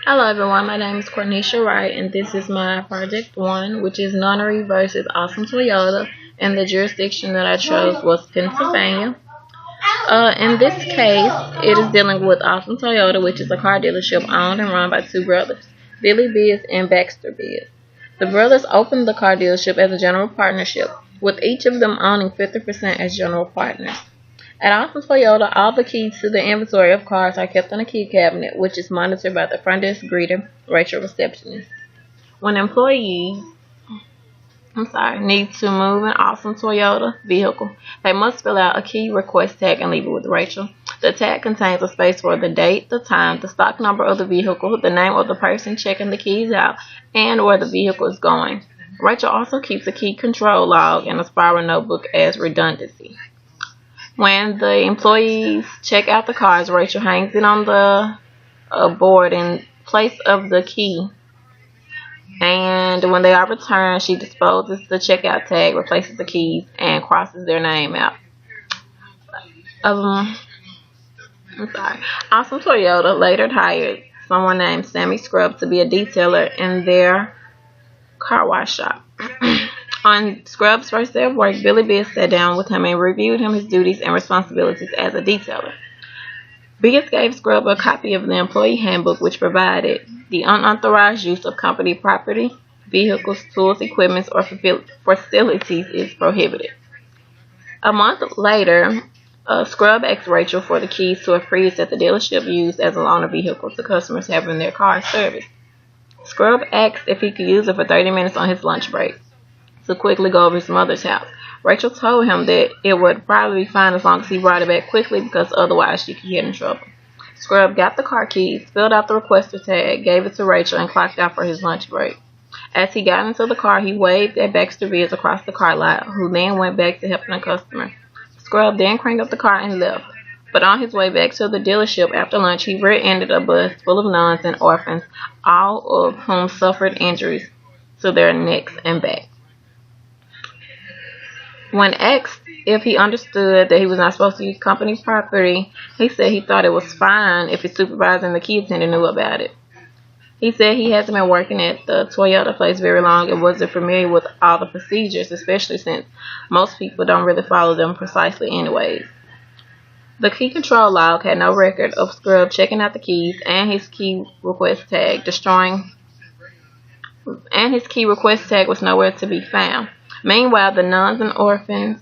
Hello everyone, my name is Cornisha Wright and this is my Project 1, which is Nunnery versus Awesome Toyota, and the jurisdiction that I chose was Pennsylvania. In this case, it is dealing with Awesome Toyota, which is a car dealership owned and run by two brothers, Billy Biz and Baxter Biz. The brothers opened the car dealership as a general partnership, with each of them owning 50% as general partners. At Awesome Toyota, all the keys to the inventory of cars are kept in a key cabinet, which is monitored by the front desk greeter, Rachel receptionist. When employees need to move an Awesome Toyota vehicle, they must fill out a key request tag and leave it with Rachel. The tag contains a space for the date, the time, the stock number of the vehicle, the name of the person checking the keys out, and where the vehicle is going. Rachel also keeps a key control log and a spiral notebook as redundancy. When the employees check out the cars, Rachel hangs it on the board in place of the key. And when they are returned, she disposes the checkout tag, replaces the keys, and crosses their name out. Awesome Toyota later hired someone named Sammy Scrub to be a detailer in their car wash shop. On Scrub's first day of work, Billy Biz sat down with him and reviewed him his duties and responsibilities as a detailer. Biz gave Scrub a copy of the employee handbook, which provided the unauthorized use of company property, vehicles, tools, equipment, or facilities is prohibited. A month later, Scrub asked Rachel for the keys to a Prius that the dealership used as a loaner vehicle to customers having their car serviced. Scrub asked if he could use it for 30 minutes on his lunch break to quickly go over his mother's house. Rachel told him that it would probably be fine as long as he brought it back quickly, because otherwise she could get in trouble. Scrub got the car keys, filled out the requester tag, gave it to Rachel, and clocked out for his lunch break. As he got into the car, he waved at Baxter Biz across the car lot, who then went back to helping a customer. Scrub then cranked up the car and left. But on his way back to the dealership after lunch, he rear-ended a bus full of nuns and orphans, all of whom suffered injuries to their necks and back. When asked if he understood that he was not supposed to use company property, he said he thought it was fine if his supervisor and the key attendant knew about it. He said he hasn't been working at the Toyota place very long and wasn't familiar with all the procedures, especially since most people don't really follow them precisely anyways. The key control log had no record of Scrub checking out the keys and his key request tag was nowhere to be found. Meanwhile, the nuns and orphans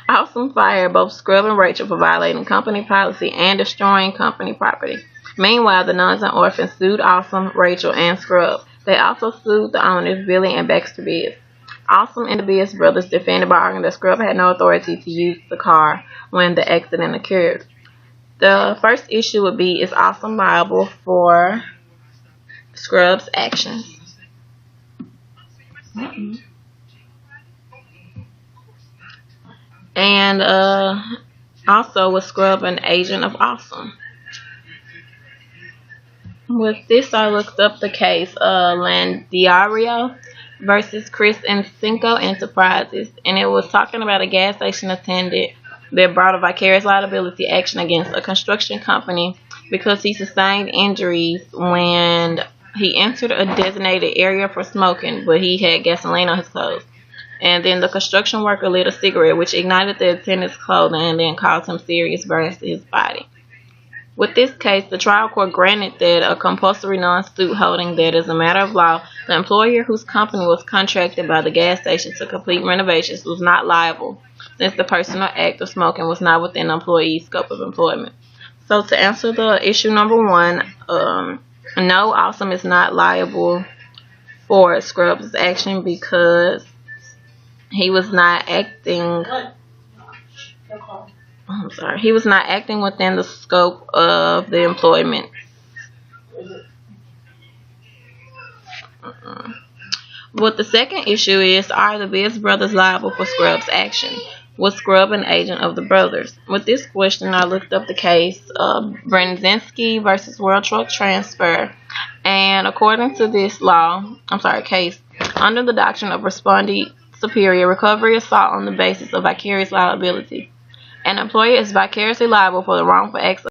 Awesome fired both Scrub and Rachel for violating company policy and destroying company property. Meanwhile, the nuns and orphans sued Awesome, Rachel, and Scrub. They also sued the owners, Billy and Baxter Biz. Awesome and the Biz brothers defended by arguing that Scrub had no authority to use the car when the accident occurred. The first issue would be, is Awesome liable for Scrub's actions? And also, was Scrub an agent of Awesome? With this, I looked up the case Landiario versus Chris and Cinco Enterprises, and it was talking about a gas station attendant that brought a vicarious liability action against a construction company because he sustained injuries when he entered a designated area for smoking, but he had gasoline on his clothes. And then the construction worker lit a cigarette, which ignited the attendant's clothing and then caused him serious burns to his body. With this case, the trial court granted that a compulsory non-suit holding that, as a matter of law, the employer whose company was contracted by the gas station to complete renovations was not liable, since the personal act of smoking was not within the employee's scope of employment. So to answer the issue number one, no, Awesome is not liable for Scrub's action because he was not acting. He was not acting within the scope of the employment. What the second issue is, are the Biz brothers liable for Scrub's action? Was Scrub an agent of the brothers? With this question, I looked up the case Brzezinski versus World Truck Transfer, and according to this case, under the doctrine of respondeat superior, recovery is sought on the basis of vicarious liability. An employer is vicariously liable for the wrongful acts